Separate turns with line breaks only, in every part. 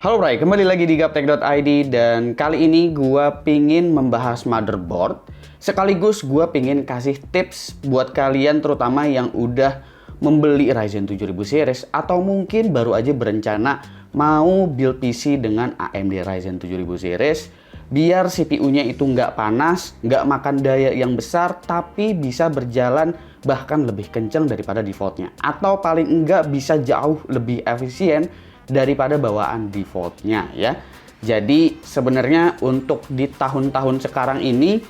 Halo Bray, kembali lagi di gaptek.id dan kali ini gua pingin membahas motherboard sekaligus gua pingin kasih tips buat kalian terutama yang udah membeli Ryzen 7000 series atau mungkin baru aja berencana mau build PC dengan AMD Ryzen 7000 series biar CPU-nya itu nggak panas, nggak makan daya yang besar tapi bisa berjalan bahkan lebih kenceng daripada defaultnya atau paling enggak bisa jauh lebih efisien daripada bawaan defaultnya ya. Jadi sebenarnya untuk di tahun-tahun sekarang ini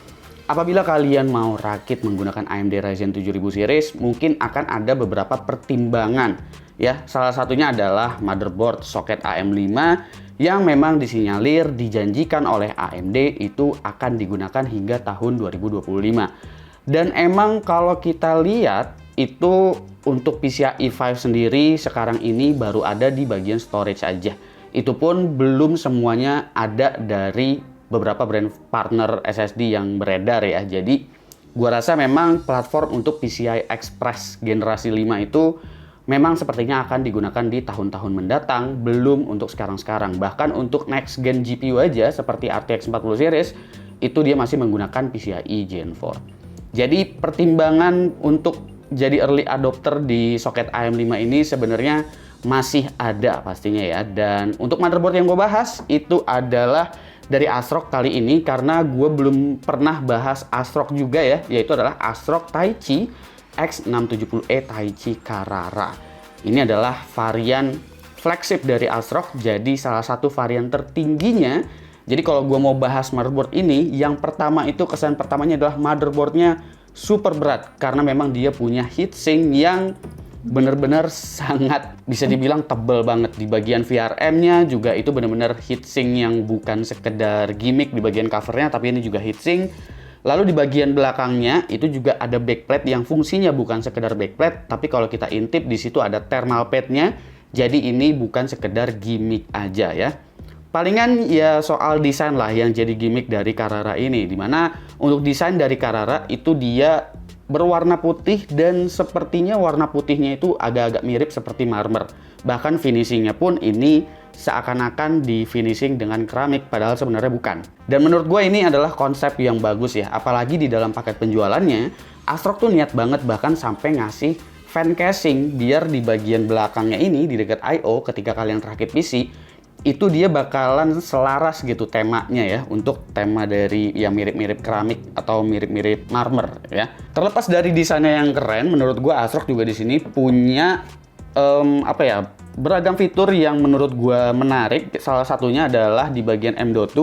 apabila kalian mau rakit menggunakan AMD Ryzen 7000 series mungkin akan ada beberapa pertimbangan ya. Salah satunya adalah motherboard soket AM5 yang memang disinyalir dijanjikan oleh AMD itu akan digunakan hingga tahun 2025. Dan emang kalau kita lihat itu untuk PCIe 5 sendiri sekarang ini baru ada di bagian storage aja. Itu pun belum semuanya ada dari beberapa brand partner SSD yang beredar ya. Jadi gua rasa memang platform untuk PCI Express generasi 5 itu memang sepertinya akan digunakan di tahun-tahun mendatang, belum untuk sekarang-sekarang. Bahkan untuk next gen GPU aja seperti RTX 40 series itu dia masih menggunakan PCIe Gen 4. Jadi pertimbangan untuk jadi early adopter di soket AM5 ini sebenarnya masih ada pastinya ya. Dan untuk motherboard yang gue bahas itu adalah dari ASRock kali ini karena gue belum pernah bahas ASRock juga ya, yaitu adalah ASRock Taichi X670E Taichi Carrara. Ini adalah varian flagship dari ASRock, jadi salah satu varian tertingginya. Jadi kalau gue mau bahas motherboard ini, yang pertama itu kesan pertamanya adalah motherboardnya super berat karena memang dia punya heatsink yang benar-benar sangat bisa dibilang tebal banget. Di bagian VRM-nya juga itu benar-benar heatsink yang bukan sekedar gimmick di bagian covernya, tapi ini juga heatsink. Lalu di bagian belakangnya itu juga ada backplate yang fungsinya bukan sekedar backplate, tapi kalau kita intip di situ ada thermal pad-nya. Jadi ini bukan sekedar gimmick aja ya. Palingan ya soal desain lah yang jadi gimmick dari Carrara ini, dimana untuk desain dari Carrara itu dia berwarna putih dan sepertinya warna putihnya itu agak-agak mirip seperti marmer. Bahkan finishingnya pun ini seakan-akan di finishing dengan keramik padahal sebenarnya bukan. Dan menurut gue ini adalah konsep yang bagus ya, apalagi di dalam paket penjualannya ASRock tuh niat banget bahkan sampai ngasih fan casing biar di bagian belakangnya ini di dekat I/O ketika kalian rakit PC itu dia bakalan selaras gitu temanya ya, untuk tema dari yang mirip-mirip keramik atau mirip-mirip marmer ya. Terlepas dari desainnya yang keren, menurut gua ASRock juga di sini punya beragam fitur yang menurut gua menarik. Salah satunya adalah di bagian M.2.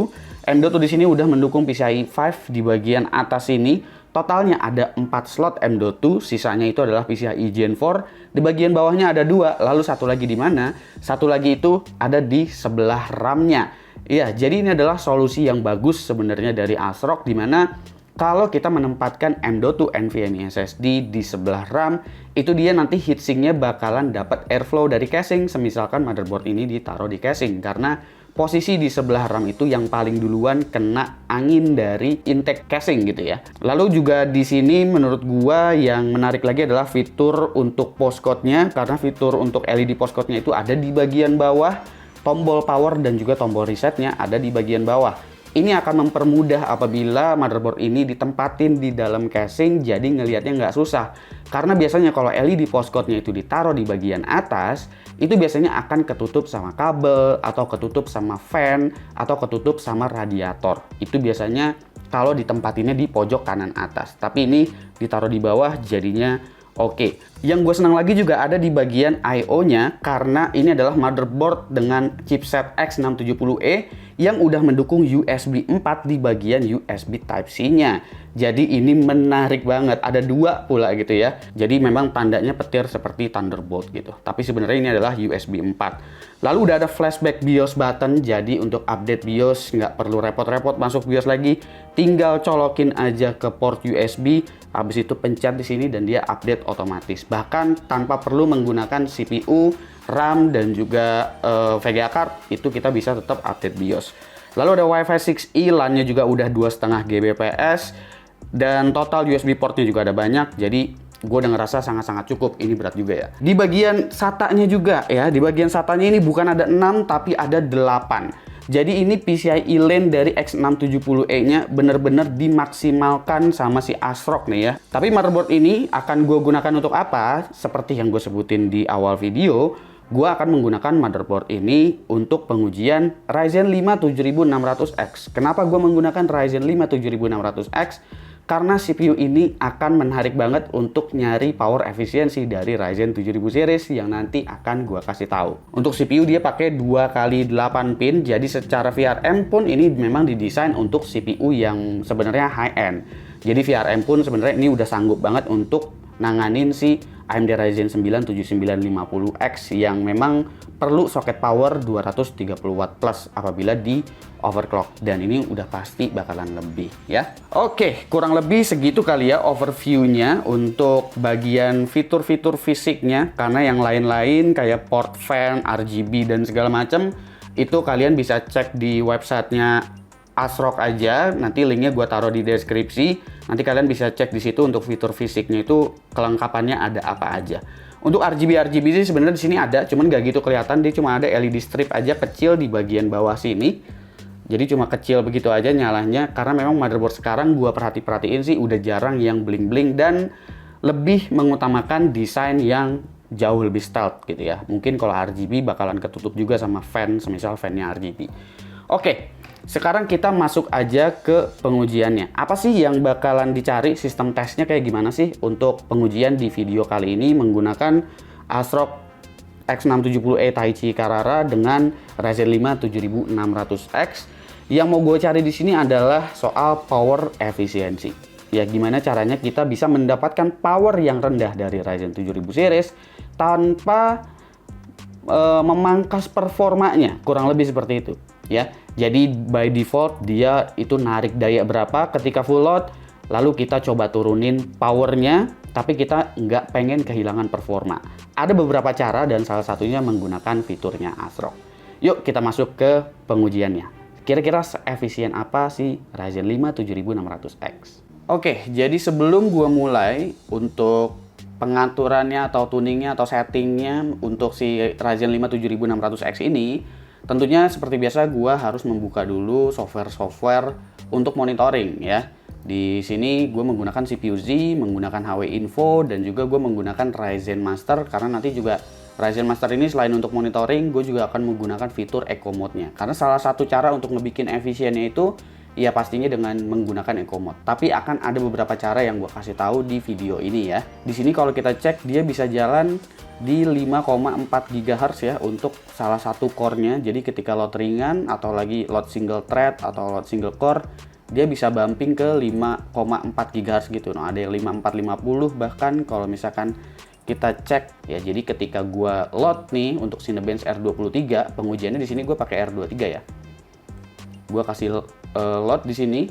M.2 di sini udah mendukung PCIe 5 di bagian atas ini. Totalnya ada 4 slot M.2, sisanya itu adalah PCIe Gen 4. Di bagian bawahnya ada 2, lalu satu lagi di mana? Satu lagi itu ada di sebelah RAM-nya. Iya, jadi ini adalah solusi yang bagus sebenarnya dari ASRock, di mana kalau kita menempatkan M.2 NVMe SSD di sebelah RAM, itu dia nanti heatsinknya bakalan dapat airflow dari casing, semisalkan motherboard ini ditaruh di casing, karena posisi di sebelah RAM itu yang paling duluan kena angin dari intake casing gitu ya. Lalu juga di sini menurut gua yang menarik lagi adalah fitur untuk postcode-nya, karena fitur untuk LED postcode-nya itu ada di bagian bawah, tombol power dan juga tombol reset-nya ada di bagian bawah. Ini akan mempermudah apabila motherboard ini ditempatin di dalam casing, jadi ngelihatnya nggak susah. Karena biasanya kalau LED postcode-nya itu ditaruh di bagian atas, itu biasanya akan ketutup sama kabel, atau ketutup sama fan, atau ketutup sama radiator. Itu biasanya kalau ditempatinnya di pojok kanan atas. Tapi ini ditaruh di bawah jadinya oke. Yang gue senang lagi juga ada di bagian I/O-nya karena ini adalah motherboard dengan chipset X670E yang udah mendukung USB 4 di bagian USB Type-C-nya. Jadi ini menarik banget. Ada 2 pula gitu ya. Jadi memang tandanya petir seperti Thunderbolt gitu. Tapi sebenarnya ini adalah USB 4. Lalu udah ada flashback BIOS button. Jadi untuk update BIOS nggak perlu repot-repot masuk BIOS lagi. Tinggal colokin aja ke port USB. Habis itu pencet di sini dan dia update otomatis. Bahkan tanpa perlu menggunakan CPU, RAM dan juga VGA card, itu kita bisa tetap update BIOS. Lalu ada Wi-Fi 6E, LAN-nya juga udah 2,5 Gbps dan total USB portnya juga ada banyak. Jadi gue udah ngerasa sangat-sangat cukup. Ini berat juga ya. Di bagian SATA-nya juga ya, di bagian SATA-nya ini bukan ada 6 tapi ada 8. Jadi ini PCIe Lane dari X670E-nya bener-bener dimaksimalkan sama si ASRock nih ya. Tapi motherboard ini akan gue gunakan untuk apa? Seperti yang gue sebutin di awal video, gue akan menggunakan motherboard ini untuk pengujian Ryzen 5 7600X. Kenapa gue menggunakan Ryzen 5 7600X? Karena CPU ini akan menarik banget untuk nyari power efisiensi dari Ryzen 7000 series yang nanti akan gua kasih tahu. Untuk CPU dia pakai 2x8 pin, jadi secara VRM pun ini memang didesain untuk CPU yang sebenarnya high end. Jadi VRM pun sebenarnya ini udah sanggup banget untuk nanganin si AMD Ryzen 9 7950X yang memang perlu soket power 230 watt plus apabila di overclock, dan ini udah pasti bakalan lebih ya. Oke, kurang lebih segitu kali ya overview-nya untuk bagian fitur-fitur fisiknya, karena yang lain-lain kayak port fan, RGB dan segala macam itu kalian bisa cek di websitenya ASRock aja, nanti linknya gue taruh di deskripsi. Nanti kalian bisa cek di situ untuk fitur fisiknya itu kelengkapannya ada apa aja. Untuk RGB sih sebenarnya di sini ada, cuman gak gitu kelihatan, dia cuma ada LED strip aja kecil di bagian bawah sini. Jadi cuma kecil begitu aja nyalanya, karena memang motherboard sekarang gua perhatiin sih udah jarang yang bling-bling dan lebih mengutamakan desain yang jauh lebih stealth gitu ya. Mungkin kalau RGB bakalan ketutup juga sama fan, semisal fan-nya RGB. Oke, sekarang kita masuk aja ke pengujiannya. Apa sih yang bakalan dicari, sistem tesnya kayak gimana sih untuk pengujian di video kali ini menggunakan ASRock X670E Taichi Carrara dengan Ryzen 5 7600X. Yang mau gue cari di sini adalah soal power efisiensi. Ya, gimana caranya kita bisa mendapatkan power yang rendah dari Ryzen 7000 series tanpa memangkas performanya, kurang lebih seperti itu ya. Jadi by default dia itu narik daya berapa ketika full load, lalu kita coba turunin powernya, tapi kita nggak pengen kehilangan performa. Ada beberapa cara dan salah satunya menggunakan fiturnya ASRock. Yuk kita masuk ke pengujiannya. Kira-kira seefisien apa sih Ryzen 5 7600X? Oke, jadi sebelum gua mulai untuk pengaturannya atau tuningnya atau settingnya untuk si Ryzen 5 7600X ini, tentunya seperti biasa gua harus membuka dulu software untuk monitoring ya. Di sini gue menggunakan CPU Z, menggunakan HW Info, dan juga gue menggunakan Ryzen Master, karena nanti juga Ryzen Master ini selain untuk monitoring, gue juga akan menggunakan fitur Eco Mode-nya. Karena salah satu cara untuk ngebikin efisiennya itu ya pastinya dengan menggunakan Eco Mode. Tapi akan ada beberapa cara yang gue kasih tahu di video ini ya. Di sini kalau kita cek dia bisa jalan di 5,4 GHz ya untuk salah satu core-nya. Jadi ketika load ringan atau lagi load single thread atau load single core, dia bisa bumping ke 5,4 GHz gitu. Nah, ada yang 5450 bahkan kalau misalkan kita cek ya. Jadi ketika gua load nih untuk Cinebench R23, pengujiannya di sini gue pakai R23 ya. Gua kasih load di sini.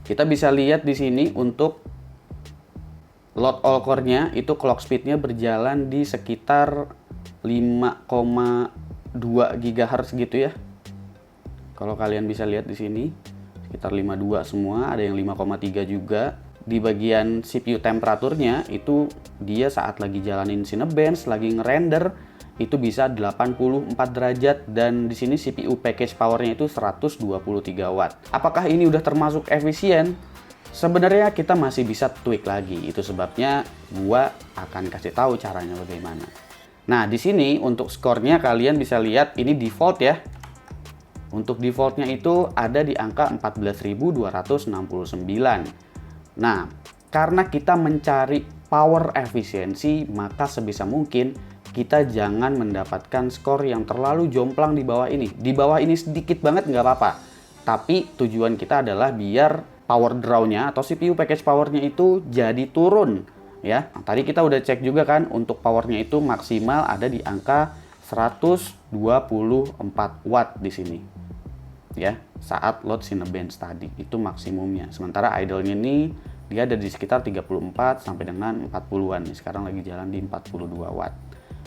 Kita bisa lihat di sini untuk load all core-nya itu clock speed-nya berjalan di sekitar 5,2 GHz gitu ya. Kalau kalian bisa lihat di sini sekitar 52 semua, ada yang 5,3 juga. Di bagian CPU temperaturnya itu dia saat lagi jalanin Cinebench, lagi ngerender itu bisa 84 derajat, dan di sini CPU package powernya itu 123 watt. Apakah ini udah termasuk efisien? Sebenarnya kita masih bisa tweak lagi. Itu sebabnya gua akan kasih tahu caranya bagaimana. Nah, di sini untuk skornya kalian bisa lihat ini default ya. Untuk defaultnya itu ada di angka 14.269. Nah, karena kita mencari power efisiensi, maka sebisa mungkin kita jangan mendapatkan skor yang terlalu jomplang di bawah ini. Di bawah ini sedikit banget nggak apa-apa. Tapi tujuan kita adalah biar power draw-nya atau CPU package powernya itu jadi turun. Ya, nah, tadi kita udah cek juga kan untuk powernya itu maksimal ada di angka 124 watt di sini. Ya, saat load Cinebench tadi itu maksimumnya. Sementara idle-nya ini dia ada di sekitar 34 sampai dengan 40-an. Sekarang lagi jalan di 42 watt.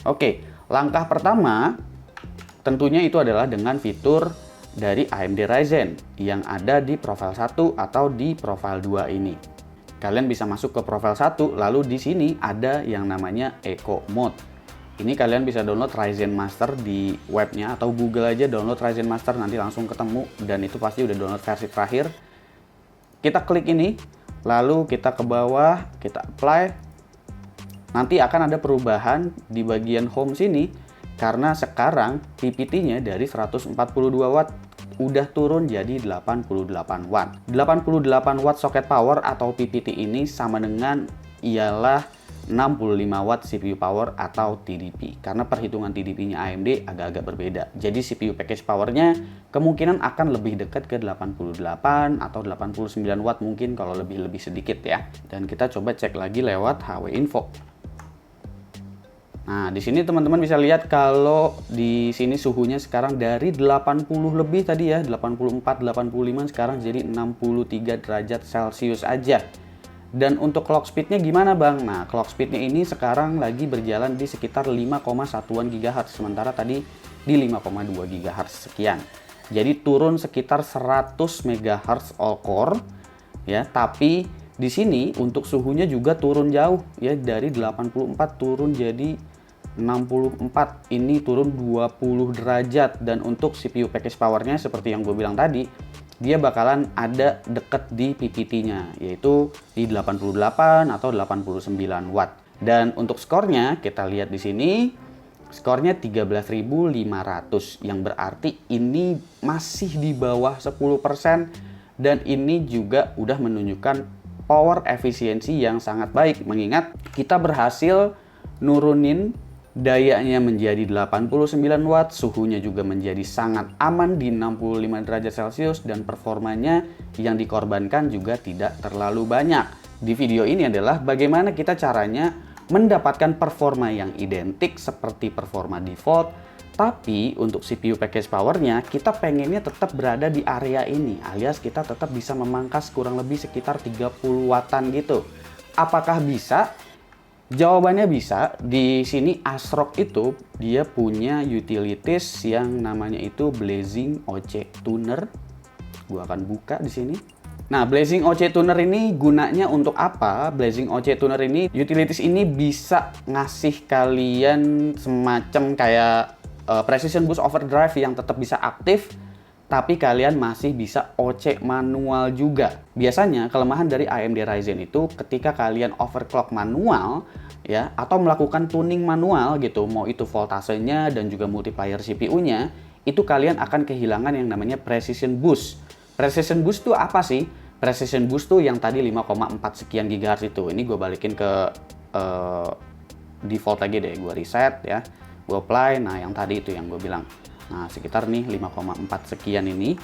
Oke, langkah pertama tentunya itu adalah dengan fitur dari AMD Ryzen yang ada di profile 1 atau di profile 2 ini. Kalian bisa masuk ke profile 1, lalu di sini ada yang namanya Eco Mode. Ini kalian bisa download Ryzen Master di webnya, atau Google aja download Ryzen Master, nanti langsung ketemu, dan itu pasti udah download versi terakhir. Kita klik ini, lalu kita ke bawah, kita apply. Nanti akan ada perubahan di bagian home sini, karena sekarang PPT-nya dari 142 watt udah turun jadi 88 watt. 88 watt socket power atau PPT ini sama dengan ialah 65 watt CPU power atau TDP. Karena perhitungan TDP-nya AMD agak-agak berbeda. Jadi CPU package power-nya kemungkinan akan lebih dekat ke 88 atau 89 watt mungkin kalau lebih sedikit ya. Dan kita coba cek lagi lewat HW Info. Nah, di sini teman-teman bisa lihat kalau di sini suhunya sekarang dari 80 lebih tadi ya, 84, 85 sekarang jadi 63 derajat Celcius aja. Dan untuk clock speednya gimana bang? Nah, clock speednya ini sekarang lagi berjalan di sekitar 5,1 GHz, sementara tadi di 5,2 GHz sekian. Jadi turun sekitar 100 MHz all core ya, tapi di sini untuk suhunya juga turun jauh ya, dari 84 turun jadi 64, ini turun 20 derajat. Dan untuk CPU package powernya seperti yang gue bilang tadi, dia bakalan ada deket di PPT-nya, yaitu di 88 atau 89 watt. Dan untuk skornya kita lihat di sini, skornya 13.500, yang berarti ini masih di bawah 10%, dan ini juga udah menunjukkan power efisiensi yang sangat baik, mengingat kita berhasil nurunin dayanya menjadi 89 watt, suhunya juga menjadi sangat aman di 65 derajat Celcius, dan performanya yang dikorbankan juga tidak terlalu banyak. Di video ini adalah bagaimana kita caranya mendapatkan performa yang identik seperti performa default, tapi untuk CPU package powernya kita pengennya tetap berada di area ini, alias kita tetap bisa memangkas kurang lebih sekitar 30 wattan gitu. Apakah bisa? Jawabannya bisa. Di sini ASRock itu dia punya utilities yang namanya itu Blazing OC Tuner. Gua akan buka di sini. Nah, Blazing OC Tuner ini gunanya untuk apa? Blazing OC Tuner ini, utilities ini bisa ngasih kalian semacam kayak Precision Boost Overdrive yang tetap bisa aktif, tapi kalian masih bisa OC manual juga. Biasanya kelemahan dari AMD Ryzen itu ketika kalian overclock manual ya, atau melakukan tuning manual gitu, mau itu voltasenya dan juga multiplier CPU-nya, itu kalian akan kehilangan yang namanya Precision Boost. Precision Boost itu apa sih? Precision Boost tuh yang tadi 5,4 sekian GHz itu. Ini gue balikin ke default lagi deh, gue reset ya, gue apply. Nah, yang tadi itu yang gue bilang. Nah, sekitar nih 5,4 sekian ini.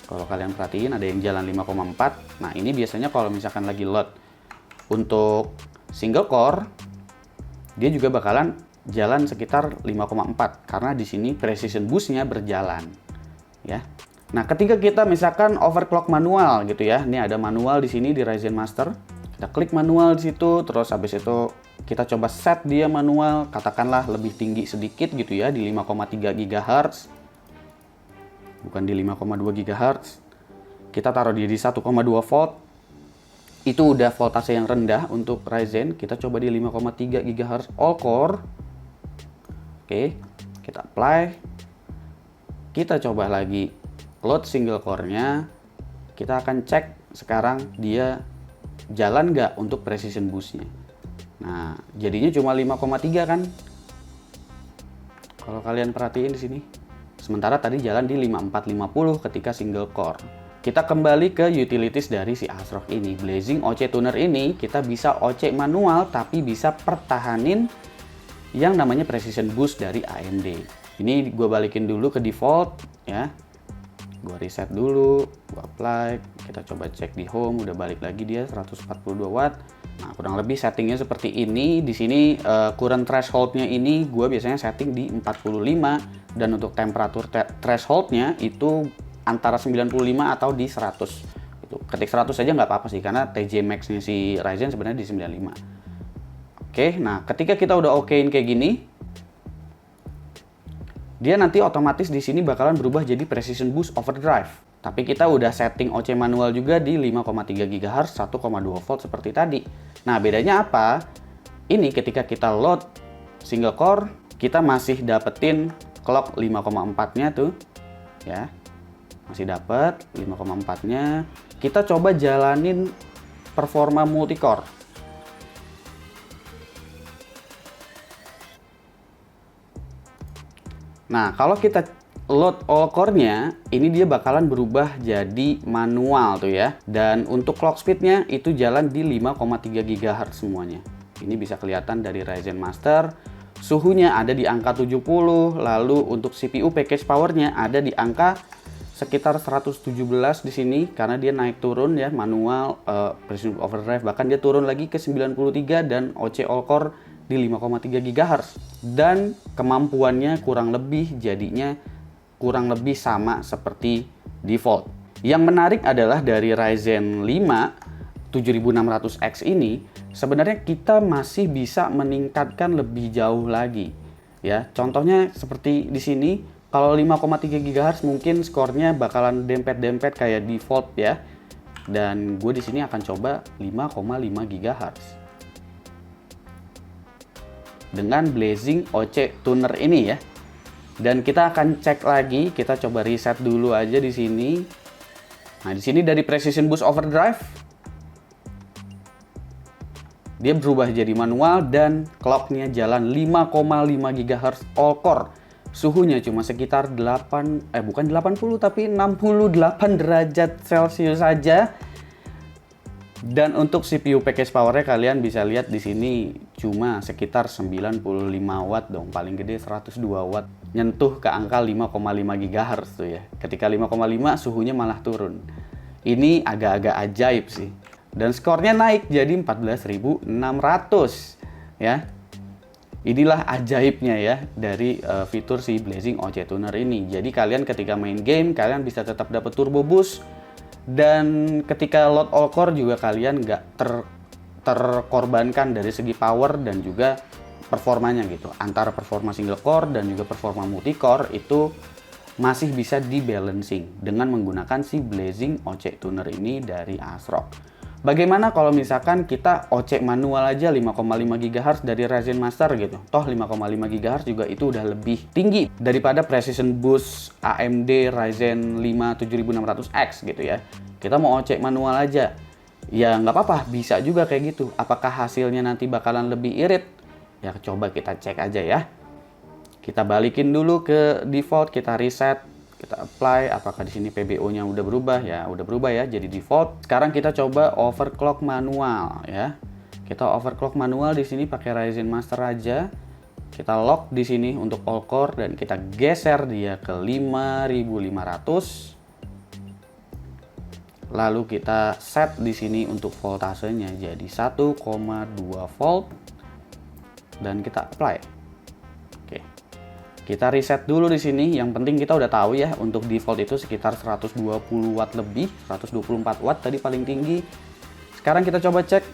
Kalau kalian perhatiin ada yang jalan 5,4. Nah, ini biasanya kalau misalkan lagi load untuk single core, dia juga bakalan jalan sekitar 5,4 karena di sini precision boost-nya berjalan ya. Nah, ketika kita misalkan overclock manual gitu ya. Ini ada manual di sini di Ryzen Master. Kita klik manual di situ, terus habis itu kita coba set dia manual, katakanlah lebih tinggi sedikit gitu ya, di 5,3 GHz. Bukan di 5,2 GHz. Kita taruh dia di 1,2 volt. Itu udah voltase yang rendah untuk Ryzen. Kita coba di 5,3 GHz all core. Oke, kita apply. Kita coba lagi load single core-nya. Kita akan cek sekarang dia jalan nggak untuk precision boost-nya. Nah, jadinya cuma 5,3 kan? Kalau kalian perhatiin di sini. Sementara tadi jalan di 5450 ketika single core. Kita kembali ke utilities dari si ASRock ini. Blazing OC Tuner ini kita bisa OC manual tapi bisa pertahanin yang namanya precision boost dari AMD. Ini gue balikin dulu ke default ya. Gue reset dulu, gue apply, kita coba cek di home, udah balik lagi dia 142 watt. Nah, kurang lebih settingnya seperti ini. Di sini current thresholdnya ini gue biasanya setting di 45, dan untuk temperatur thresholdnya itu antara 95 atau di 100. Itu ketik 100 aja nggak apa-apa sih, karena TJ Max-nya si Ryzen sebenarnya di 95. Oke, nah ketika kita udah okein kayak gini, dia nanti otomatis di sini bakalan berubah jadi Precision Boost Overdrive. Tapi kita udah setting OC manual juga di 5,3 GHz 1,2 volt seperti tadi. Nah, bedanya apa? Ini ketika kita load single core, kita masih dapetin clock 5,4-nya tuh. Ya. Masih dapet 5,4-nya. Kita coba jalanin performa multicore. Nah, kalau kita load all core-nya, ini dia bakalan berubah jadi manual tuh ya. Dan untuk clock speed-nya itu jalan di 5,3 GHz semuanya. Ini bisa kelihatan dari Ryzen Master. Suhunya ada di angka 70, lalu untuk CPU package power-nya ada di angka sekitar 117 di sini karena dia naik turun ya, manual, Precision Overdrive, bahkan dia turun lagi ke 93 dan OC all core di 5,3 GHz. Dan kemampuannya kurang lebih jadinya kurang lebih sama seperti default. Yang menarik adalah dari Ryzen 5 7600X ini sebenarnya kita masih bisa meningkatkan lebih jauh lagi ya. Contohnya seperti di sini, kalau 5,3 GHz mungkin skornya bakalan dempet-dempet kayak default ya. Dan gue di sini akan coba 5,5 GHz dengan Blazing OC Tuner ini ya. Dan kita akan cek lagi, kita coba reset dulu aja di sini. Nah, di sini dari Precision Boost Overdrive dia berubah jadi manual dan clocknya jalan 5,5 GHz all core. Suhunya cuma sekitar 80 tapi 68 derajat Celcius saja. Dan untuk CPU package powernya kalian bisa lihat di sini cuma sekitar 95 watt dong, paling gede 102 watt. Nyentuh ke angka 5,5 GHz tuh ya. Ketika 5,5 suhunya malah turun. Ini agak-agak ajaib sih. Dan skornya naik jadi 14.600 ya. Inilah ajaibnya ya dari fitur si Blazing OC Tuner ini. Jadi kalian ketika main game kalian bisa tetap dapat turbo boost. Dan ketika load all core juga kalian nggak terkorbankan dari segi power dan juga performanya gitu. Antara performa single core dan juga performa multi core itu masih bisa di balancing dengan menggunakan si Blazing OC Tuner ini dari ASRock. Bagaimana kalau misalkan kita OC manual aja 5,5 GHz dari Ryzen Master gitu. Toh 5,5 GHz juga itu udah lebih tinggi daripada Precision Boost AMD Ryzen 5 7600X gitu ya. Kita mau OC manual aja. Ya nggak apa-apa, bisa juga kayak gitu. Apakah hasilnya nanti bakalan lebih irit? Ya coba kita cek aja ya. Kita balikin dulu ke default, kita reset. Kita apply, apakah di sini PBO-nya udah berubah? Ya, udah berubah ya, jadi default. Sekarang kita coba overclock manual ya. Kita overclock manual di sini pakai Ryzen Master aja. Kita lock di sini untuk all core dan kita geser dia ke 5500. Lalu kita set di sini untuk voltasenya jadi 1,2 volt dan kita apply. Kita reset dulu di sini. Yang penting kita udah tahu ya, untuk default itu sekitar 120 watt lebih, 124 watt tadi paling tinggi. Sekarang kita coba cek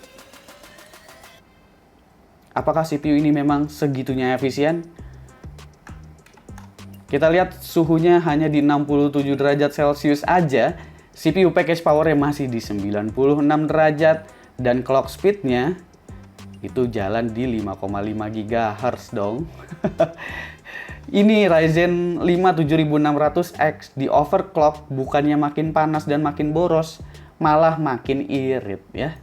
apakah CPU ini memang segitunya efisien. Kita lihat suhunya hanya di 67 derajat Celcius aja. CPU package powernya masih di 96 derajat dan clock speednya itu jalan di 5,5 GHz dong. Ini Ryzen 5 7600X di overclock bukannya makin panas dan makin boros, malah makin irit ya.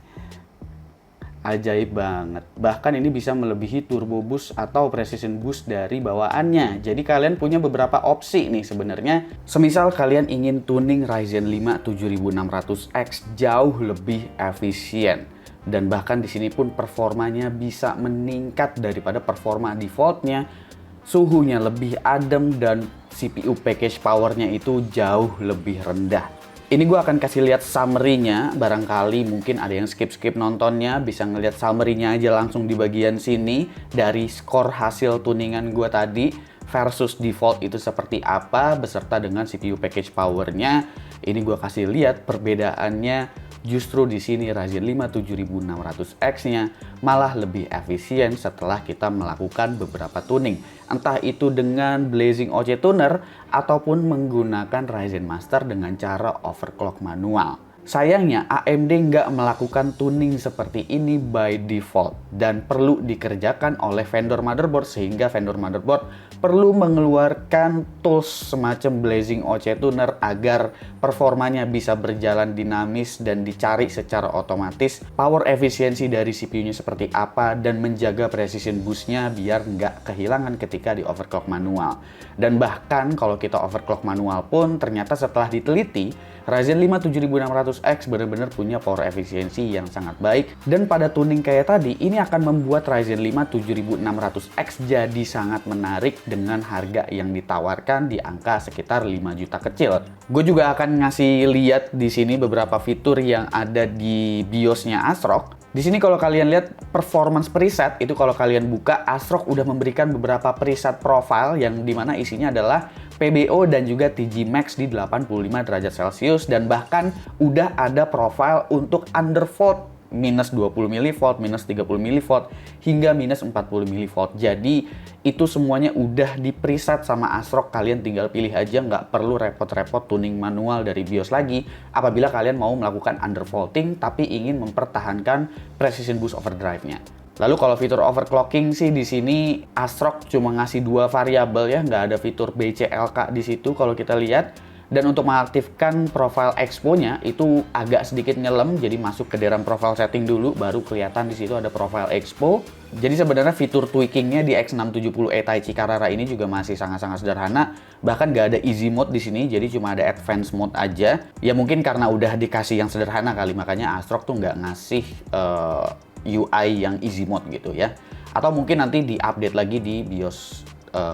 Ajaib banget. Bahkan ini bisa melebihi turbo boost atau precision boost dari bawaannya. Jadi kalian punya beberapa opsi nih sebenarnya. Semisal kalian ingin tuning Ryzen 5 7600X jauh lebih efisien. Dan bahkan di sini pun performanya bisa meningkat daripada performa defaultnya. Suhunya lebih adem dan CPU package powernya itu jauh lebih rendah. Ini gue akan kasih lihat summary-nya, barangkali mungkin ada yang skip-skip nontonnya, bisa ngeliat summary-nya aja langsung di bagian sini dari skor hasil tuningan gue tadi versus default itu seperti apa beserta dengan CPU package power-nya. Ini gue kasih lihat perbedaannya justru di sini Ryzen 5 7600X-nya malah lebih efisien setelah kita melakukan beberapa tuning. Entah itu dengan Blazing OC Tuner ataupun menggunakan Ryzen Master dengan cara overclock manual. Sayangnya AMD nggak melakukan tuning seperti ini by default dan perlu dikerjakan oleh vendor motherboard, sehingga vendor motherboard perlu mengeluarkan tools semacam Blazing OC Tuner agar performanya bisa berjalan dinamis dan dicari secara otomatis power efisiensi dari CPU-nya seperti apa dan menjaga precision boost-nya biar nggak kehilangan ketika di overclock manual. Dan bahkan kalau kita overclock manual pun ternyata setelah diteliti Ryzen 5 7600X benar-benar punya power efisiensi yang sangat baik, dan pada tuning kayak tadi ini akan membuat Ryzen 5 7600X jadi sangat menarik dengan harga yang ditawarkan di angka sekitar 5 juta kecil. Gue juga akan ngasih lihat di sini beberapa fitur yang ada di BIOS-nya ASRock. Di sini kalau kalian lihat performance preset, itu kalau kalian buka, ASRock udah memberikan beberapa preset profile yang dimana isinya adalah PBO dan juga TG Max di 85 derajat Celcius, dan bahkan udah ada profile untuk undervolt minus 20 mV, minus 30 mV, hingga minus 40 mV. Jadi itu semuanya udah di preset sama ASRock, kalian tinggal pilih aja, nggak perlu repot-repot tuning manual dari BIOS lagi apabila kalian mau melakukan undervolting tapi ingin mempertahankan precision boost overdrive-nya. Lalu kalau fitur overclocking sih di sini ASRock cuma ngasih 2 variabel ya, nggak ada fitur BCLK di situ kalau kita lihat. Dan untuk mengaktifkan profile expo-nya itu agak sedikit nyelam, jadi masuk ke dalam profile setting dulu baru kelihatan di situ ada profile expo. Jadi sebenarnya fitur tweakingnya di X670E Taichi Carrara ini juga masih sangat-sangat sederhana, bahkan nggak ada easy mode di sini, jadi cuma ada advanced mode aja. Ya mungkin karena udah dikasih yang sederhana kali, makanya ASRock tuh nggak ngasih UI yang easy mode gitu ya. Atau mungkin nanti di-update lagi di BIOS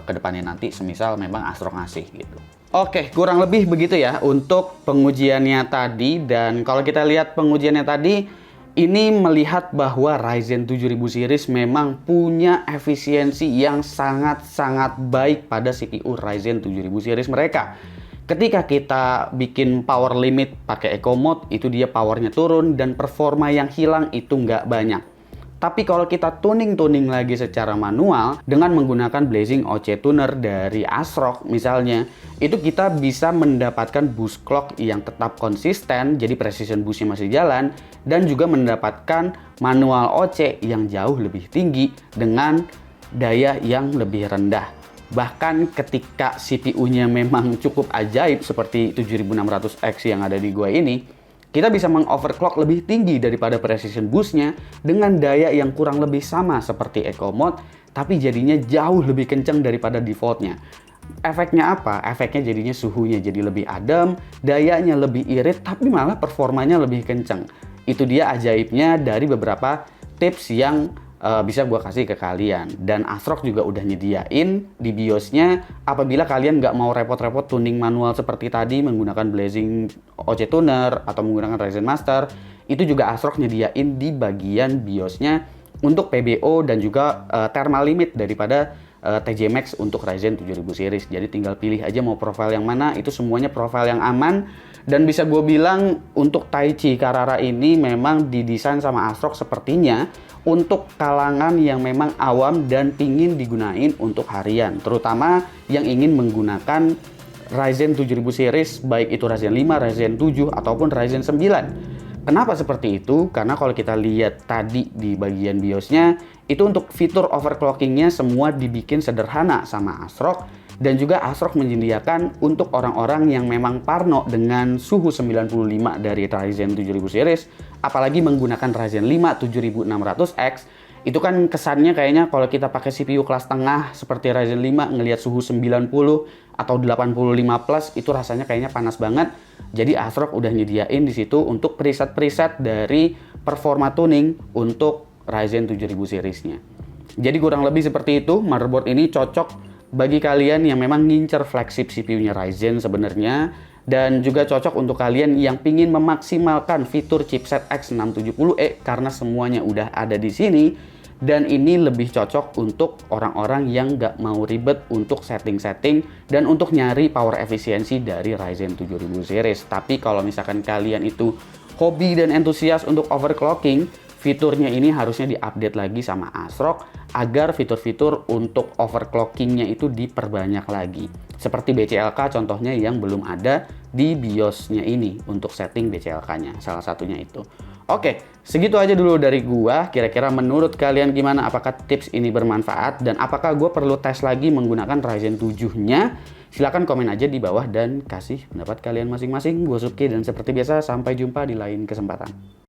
kedepannya nanti, semisal memang ASRock ngasih gitu. Oke, kurang lebih begitu ya untuk pengujiannya tadi. Dan kalau kita lihat pengujiannya tadi, ini melihat bahwa Ryzen 7000 series memang punya efisiensi yang sangat-sangat baik pada CPU Ryzen 7000 series mereka. Ketika kita bikin power limit pakai eco mode, itu dia powernya turun dan performa yang hilang itu nggak banyak. Tapi kalau kita tuning-tuning lagi secara manual dengan menggunakan Blazing OC Tuner dari ASRock misalnya, itu kita bisa mendapatkan boost clock yang tetap konsisten, jadi precision boostnya masih jalan, dan juga mendapatkan manual OC yang jauh lebih tinggi dengan daya yang lebih rendah. Bahkan ketika CPU-nya memang cukup ajaib seperti 7600X yang ada di gua ini, kita bisa mengoverclock lebih tinggi daripada precision boost-nya dengan daya yang kurang lebih sama seperti eco mode, tapi jadinya jauh lebih kencang daripada default-nya. Efeknya apa? Efeknya jadinya suhunya jadi lebih adem, dayanya lebih irit, tapi malah performanya lebih kencang. Itu dia ajaibnya dari beberapa tips yang bisa gue kasih ke kalian. Dan ASRock juga udah nyediain di BIOS-nya apabila kalian nggak mau repot-repot tuning manual seperti tadi menggunakan Blazing OC Tuner atau menggunakan Ryzen Master, itu juga ASRock nyediain di bagian BIOS-nya untuk PBO dan juga thermal limit daripada TG Max untuk Ryzen 7000 series. Jadi tinggal pilih aja mau profile yang mana, itu semuanya profile yang aman. Dan bisa gue bilang untuk Taichi Carrara ini memang didesain sama ASRock sepertinya untuk kalangan yang memang awam dan pingin digunain untuk harian, terutama yang ingin menggunakan Ryzen 7000 series, baik itu Ryzen 5, Ryzen 7, ataupun Ryzen 9. Kenapa seperti itu? Karena kalau kita lihat tadi di bagian BIOS-nya, itu untuk fitur overclockingnya semua dibikin sederhana sama ASRock. Dan juga ASRock menyediakan untuk orang-orang yang memang parno dengan suhu 95 dari Ryzen 7000 series, apalagi menggunakan Ryzen 5 7600X, itu kan kesannya kayaknya kalau kita pakai CPU kelas tengah seperti Ryzen 5 ngelihat suhu 90 atau 85 plus, itu rasanya kayaknya panas banget. Jadi ASRock udah nyediain di situ untuk preset-preset dari performa tuning untuk Ryzen 7000 seriesnya. Jadi kurang lebih seperti itu, motherboard ini cocok bagi kalian yang memang ngincer flagship CPU-nya Ryzen sebenarnya, dan juga cocok untuk kalian yang pingin memaksimalkan fitur chipset X670E karena semuanya udah ada di sini. Dan ini lebih cocok untuk orang-orang yang nggak mau ribet untuk setting-setting dan untuk nyari power efisiensi dari Ryzen 7000 series. Tapi kalau misalkan kalian itu hobi dan antusias untuk overclocking, fiturnya ini harusnya diupdate lagi sama ASRock agar fitur-fitur untuk overclockingnya itu diperbanyak lagi. Seperti BCLK contohnya yang belum ada di BIOS-nya ini untuk setting BCLK-nya, salah satunya itu. Oke, segitu aja dulu dari gua. Kira-kira menurut kalian gimana? Apakah tips ini bermanfaat? Dan apakah gua perlu tes lagi menggunakan Ryzen 7-nya? Silahkan komen aja di bawah dan kasih pendapat kalian masing-masing. Gua Supki dan seperti biasa, sampai jumpa di lain kesempatan.